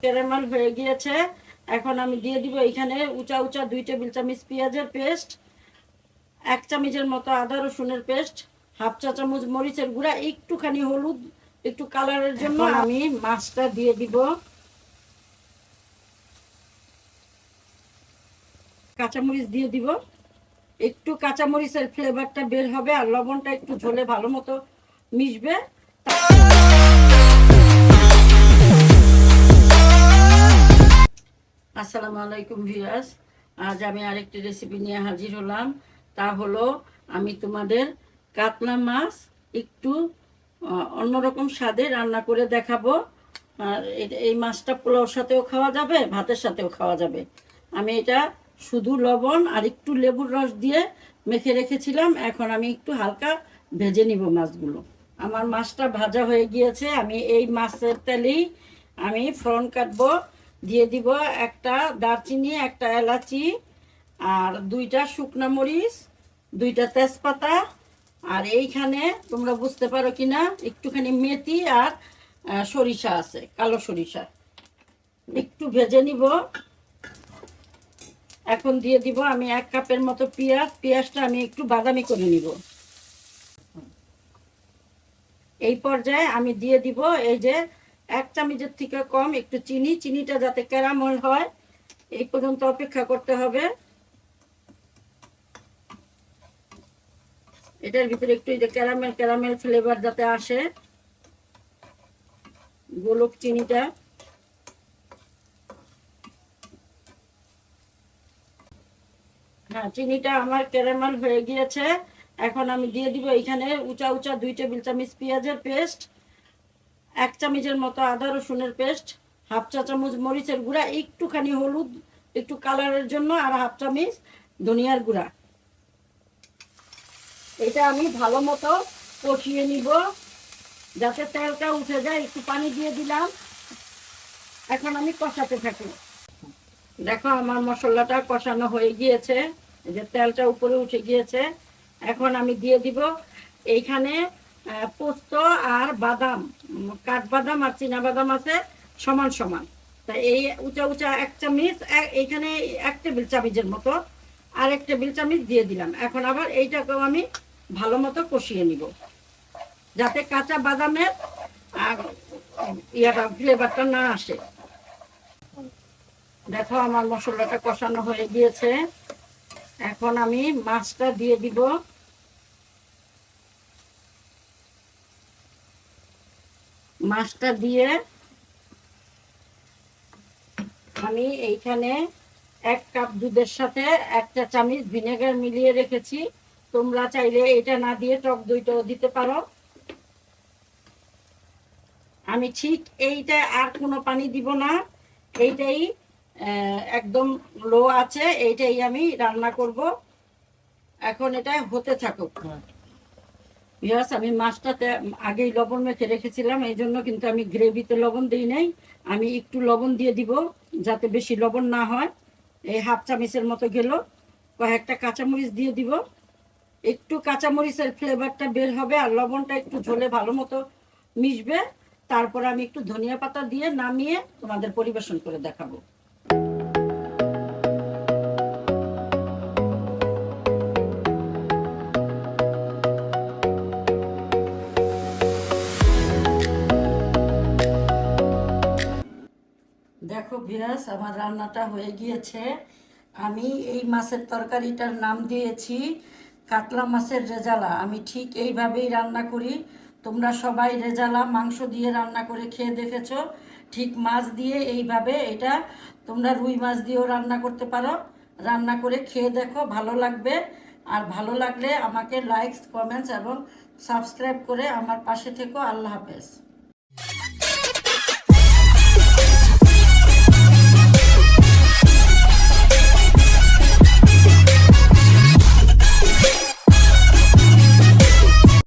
Caramel হয়ে গিয়েছে। এখন আমি দিয়ে দিব এখানে উঁচা উঁচা 2 টেবিল চামচ পেঁয়াজের পেস্ট, 1 চামচের মতো আদা রসুনের পেস্ট, হাফ চা চামচ মরিচের গুঁড়া, একটুখানি হলুদ, একটু কালারের জন্য আমি মাছটা দিয়ে দিব। কাঁচামরিচ দিয়ে দিব, একটু কাঁচামরিচের ফ্লেভারটা বের হবে আর লবণটা একটু ঝোলে ভালো মতো মিশবে। আসসালামু আলাইকুম ভিউয়ার্স, আজ আমি আরেকটি রেসিপি নিয়ে হাজির হলাম। তা হলো আমি তোমাদের কাতলা মাছ একটু অন্যরকম স্বাদে রান্না করে দেখাবো। আর এই মাছটা পোলাওর সাথেও খাওয়া যাবে, ভাতের সাথেও খাওয়া যাবে। আমি এটা শুধু লবণ আর একটু লেবুর রস দিয়ে মেখে রেখেছিলাম। এখন আমি একটু হালকা ভেজে নিব মাছগুলো। আমার মাছটা ভাজা হয়ে গিয়েছে। আমি এই মাছের তেলেই আমি ফোড়ন কাটবো। দিয়ে দিব একটা দারচিনি, একটা এলাচি, আর 2টা শুকনো মরিচ, 2টা তেজপাতা, আর এইখানে তোমরা বুঝতে পারো কিনা একটুখানি মেথি আর সরিষা আছে, কালো সরিষা। একটু ভেজে নিব। এখন দিয়ে দিব আমি 1 কাপের মতো পেঁয়াজটা আমি একটু বাদামি করে নিব। এই পর্যায়ে আমি দিয়ে দিব এই যে 1 চামচের থেকে কম একটু চিনিটা যাতে ক্যারামেল হয় এই পর্যন্ত অপেক্ষা করতে হবে। এটার ভিতরে একটু এই যে ক্যারামেল ফ্লেভার যাতে আসে, গোলক চিনিটা। হ্যাঁ, চিনিটা আমার ক্যারামেল হয়ে গিয়েছে। এখন আমি দিয়ে দিব এখানে উঁচা উঁচা 2 টেবিল চামচ পেঁয়াজের পেস্ট, 1 চামচের মতো আদা রসুনের পেস্ট, হাফ চা চামচ মরিচের গুঁড়া, একটুখানি হলুদ, একটু কালারের জন্য, আর হাফ চামচ ধনিয়ার গুঁড়া। এটা আমি ভালো মতো কষিয়ে নিব যাতে তেলটা উঠে যায়। একটু পানি দিয়ে দিলাম। এখন আমি কষাতে থাকি। দেখো আমার মশলাটা কষানো হয়ে গিয়েছে, এই যে তেলটা উপরে উঠে গিয়েছে। এখন আমি দিয়ে দিব এইখানে পোস্ত আর বাদাম, কাঠবাদাম আর চীনাবাদাম আছে সমান সমান। তা এই উঁচা উঁচা 1 চামচ, এইখানে 1 টেবিল চামচের মতো আর 1 টেবিল চামচ দিয়ে দিলাম। এখন আবার এইটাকেও আমি ভালো মতো কষিয়ে নিব যাতে কাঁচা বাদামের ফ্লেভারটা না আসে। দেখো আমার মশলাটা কষানো হয়ে গিয়েছে। এখন আমি মাছটা দিয়ে দিব। মাছটা দিয়ে আমি এইখানে 1 কাপ দুধের সাথে 1 চা চামচ ভিনেগার মিলিয়ে রেখেছি। তোমরা চাইলে এটা না দিয়ে টক দইটাও দিতে পারো। আমি ঠিক এইটা আর কোনো পানি দিব না, এইটাই একদম লো আছে, এইটাই আমি রান্না করব। এখন এটা হতে থাকুক। ভিউয়ার্স, আমি মাছটাতে আগেই লবণ মেখে রেখেছিলাম, এই জন্য কিন্তু আমি গ্রেভিতে লবণ দিই নাই। আমি একটু লবণ দিয়ে দিব যাতে বেশি লবণ না হয়। এই হাফ চামচের মতো গেল। কয়েকটা কাঁচামরিচ দিয়ে দিব, একটু কাঁচামরিচের ফ্লেভারটা বের হবে আর লবণটা একটু ঝোলে ভালো মতো মিশবে। তারপর আমি একটু ধনিয়া পাতা দিয়ে নামিয়ে তোমাদের পরিবেশন করে দেখাবো। দেখো ভিউয়ার্স, আমার রান্নাটা হয়ে গিয়েছে। আমি এই মাছের তরকারিটার নাম দিয়েছি কাতলা মাছের রেজালা। আমি ঠিক এইভাবেই রান্না করি। তোমরা সবাই রেজালা মাংস দিয়ে রান্না করে খেয়ে দেখেছো, ঠিক মাছ দিয়ে এইভাবে এটা তোমরা রুই মাছ দিয়েও রান্না করতে পারো। রান্না করে খেয়ে দেখো, ভালো লাগবে। আর ভালো লাগলে আমাকে লাইকস, কমেন্টস এবং সাবস্ক্রাইব করে আমার পাশে থেকো। আল্লাহ হাফেজ।